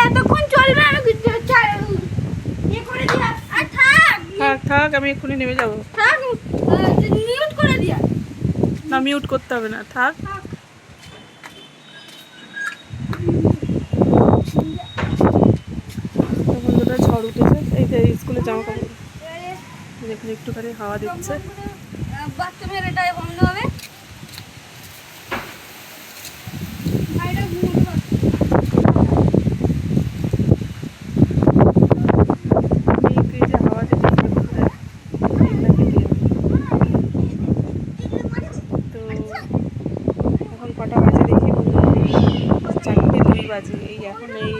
এতক্ষণ চলবে? আমি থাক, আমি এক্ষুনি নেমে যাবো। মিউট করে দিয়া। না, মিউট করতে হবে না, থাক। বন্ধুরা ঝড় উঠেছে, এই যে স্কুলে জামা কাপড় দেখুন একটুখানি হাওয়া দিচ্ছে। বাথরুমের এটা বন্ধ হবে। এই এখন এই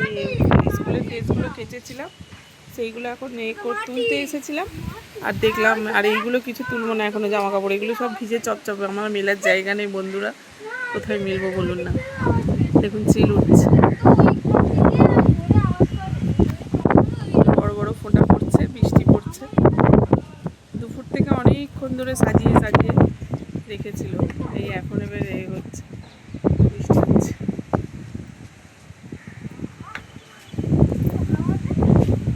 স্কুলের ড্রেসগুলো কেচেছিলাম, সেইগুলো এখন তুলতে এসেছিলাম আর দেখলাম, আর এইগুলো কিছু তুলবো না এখনো, জামা কাপড় এগুলো সব ভিজে চপচপে, আমার মেলার জায়গা নেই বন্ধুরা, কোথায় মেলবো বলুন না। দেখুন চিল উঠছে, বড় বড় ফোঁটা পড়ছে, বৃষ্টি পড়ছে। দুপুর থেকে অনেকক্ষণ ধরে সাজিয়ে সাজিয়ে রেখেছিল, এই এখন এবার হচ্ছে বৃষ্টি হচ্ছে।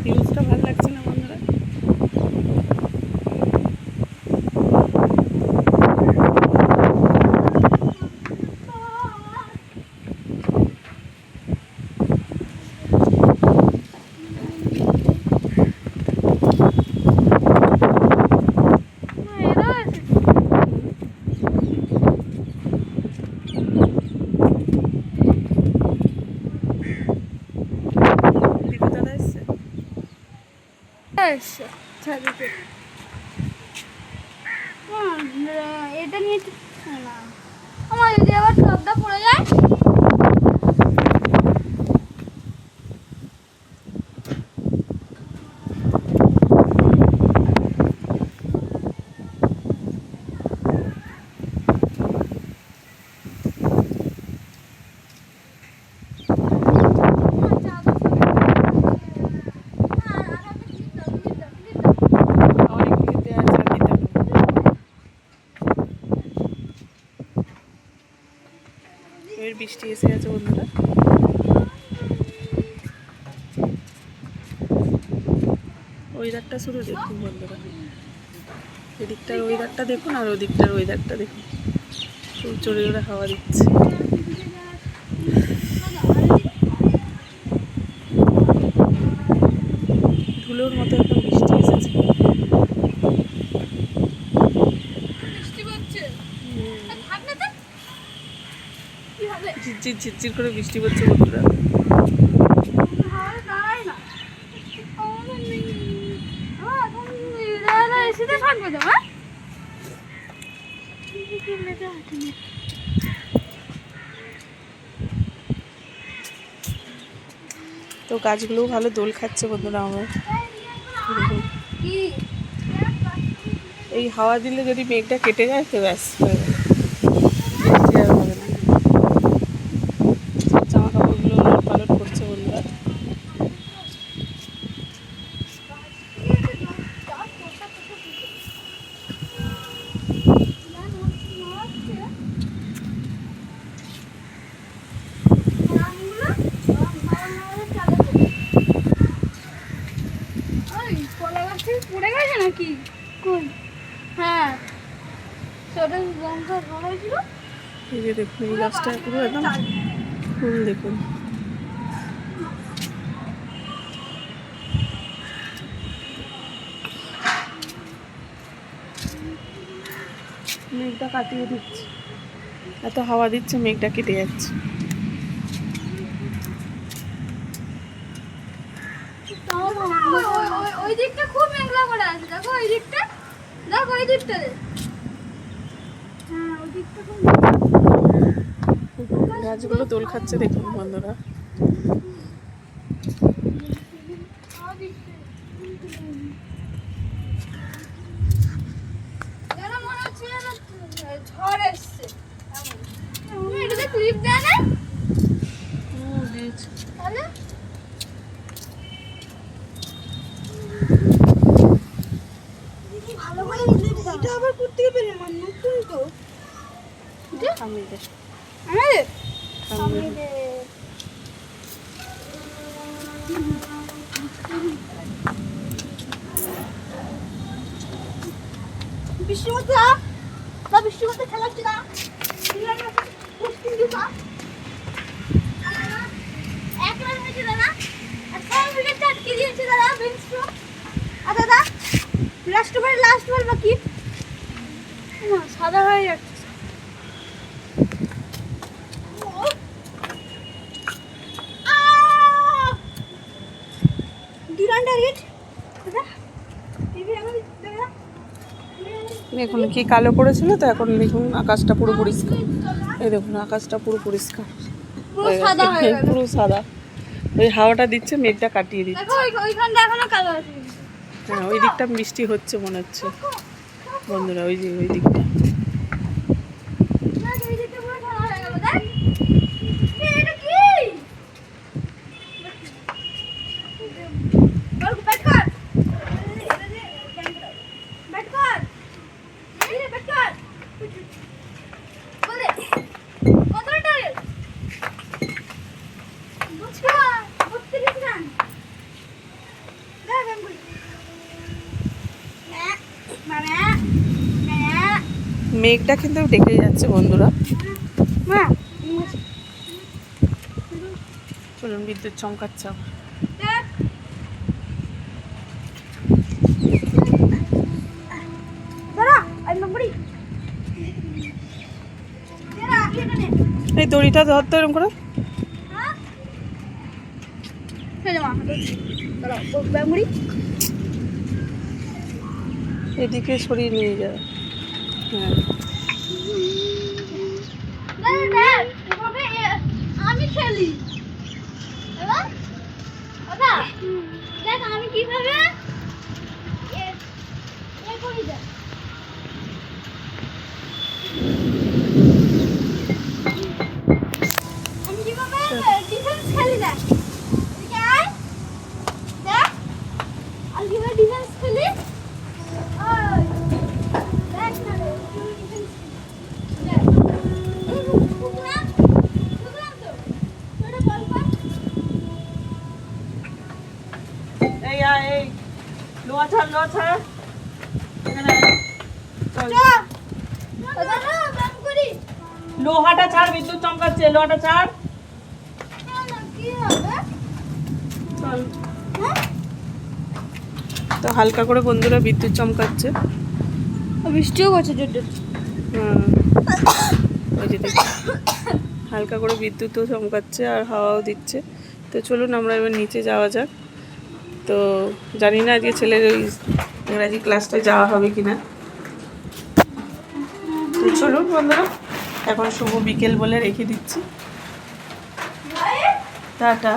ভিউজটা ভালো লাগছে না বন্ধুরা? এটা নিয়ে না, আমার যদি আবার টপটা পড়ে যায়। বৃষ্টি এসে গেছে বন্ধুরা, ওয়েদারটা শুধু দেখুন বন্ধুরা, এদিকটার ওয়েদারটা দেখুন আর ওদিকটার ওয়েদারটা দেখুন, খুব জোরে জোরে হাওয়া দিচ্ছে। ধুলোর মতো এখন বৃষ্টি এসেছে। ঝিরঝির ঝিরঝির করে বৃষ্টি পড়ছে বন্ধুরা। তো গাছগুলোও ভালো দোল খাচ্ছে বন্ধুরা আমার। এই হাওয়া দিলে যদি মেঘটা কেটে যায় তো ব্যাস হয়ে গেল, বৃষ্টি আর হবে না। জামা কাপড়গুলো উলট পালট করছে বন্ধুরা। পড়ে গেছে নাকি? হ্যাঁ, সেটা লঙ্কা হয়েছিল। এই যে দেখুন এই গাছটা পুরো একদম ফুল দেখুন। মেঘটা কাটিয়ে দিচ্ছে, এত হাওয়া দিচ্ছে মেঘটা কেটে যাচ্ছে। ওই দিকটা খুব মেঘলা করে আছে, দেখো ওই দিকটা, দেখো ওই দিকটা। হ্যাঁ, ওই দিকটা খুব গাছগুলো দোল খাচ্ছে দেখুন বন্ধুরা। ঝড় এসছে, এটাতে ক্লিপ দেয় না? তাহলে ভালো করে এটা আবার করতে পারে, নতুন তো ঠাম্মিদের আমাদের ঠাম্মিদের বৃষ্টির মধ্যে বা বৃষ্টির মধ্যে খেলা হচ্ছে না এক রান হয়েছে দাদা আর 6 উইকেট আটকে দিয়েছে দাদা বেঞ্চ প্রো আর দাদা লাস্ট বল বাকি সাদা হয়ে যাচ্ছে দুরান টার্গেট দাদা টিভি আমাদের দাদা এখন কি কালো পড়েছিল তো এখন দেখুন আকাশটা পুরো পরিষ্কার এই দেখুন আকাশটা পুরো পরিষ্কার পুরো সাদা হয়ে গেল পুরো সাদা ওই হাওয়াটা দিচ্ছে মেঘটা কাটিয়ে দিচ্ছে দেখো ওইখানটা এখনো কালো আছে হ্যাঁ ওই দিকটা বৃষ্টি হচ্ছে মনে হচ্ছে বন্ধুরা ওই যে ওই দিকটা না এই দিকটা পুরো সাদা হয়ে গেল দেখ এটা কি বল ব্যাট কর ব্যাট কর এই ব্যাট কর বলে কতটা টার্গেট বুঝছো 32 রান দেখ আমি মামা মামা মেঘটা কিন্তু ডেকে যাচ্ছে বন্ধুরা মা চলুন বিদ্যুৎ চমকাচ্ছে আবার। দেখ দাঁড়া আমি নম্বরই দাঁড়া এটা নে এই দড়িটা ধরতে এরকম করে হ্যাঁ চলে মা দাঁড়া বামুড়ি এদিকে সরিয়ে নিয়ে যাবে হ্যাঁ দেখ এভাবে আমি খেলি এবার দাদা দেখ আমি কিভাবে এ করি দেখ আমি কিভাবে ডিফেন্স খেলি দেখ এদিকে আয় দেখ আমি কিভাবে ডিফেন্স খেলি ওই দেখ না রে ডিফেন্স দেখ বুঝলাম তো তোরা বল কর এই এই লোহা ছাড় এখানে চল। দাদা ব্যায়াম করি লোহাটা ছাড় বিদ্যুৎ চমকাচ্ছে লোহাটা ছাড় না কি হবে চল হ্যাঁ তো হালকা করে বন্ধুরা বিদ্যুৎ চমকাচ্ছে বৃষ্টিও করছে জোর হুম ওই যে দেখুন, হালকা করে বিদ্যুৎও চমকাচ্ছে আর হাওয়াও দিচ্ছে তো চলুন আমরা এবার নিচে যাওয়া যাক তো জানি না আজকে ছেলের ওই ইংরাজি ক্লাসটা যাওয়া হবে কি না তো চলুন বন্ধুরা এখন শুভ বিকেল বলে রেখে দিচ্ছি টাটা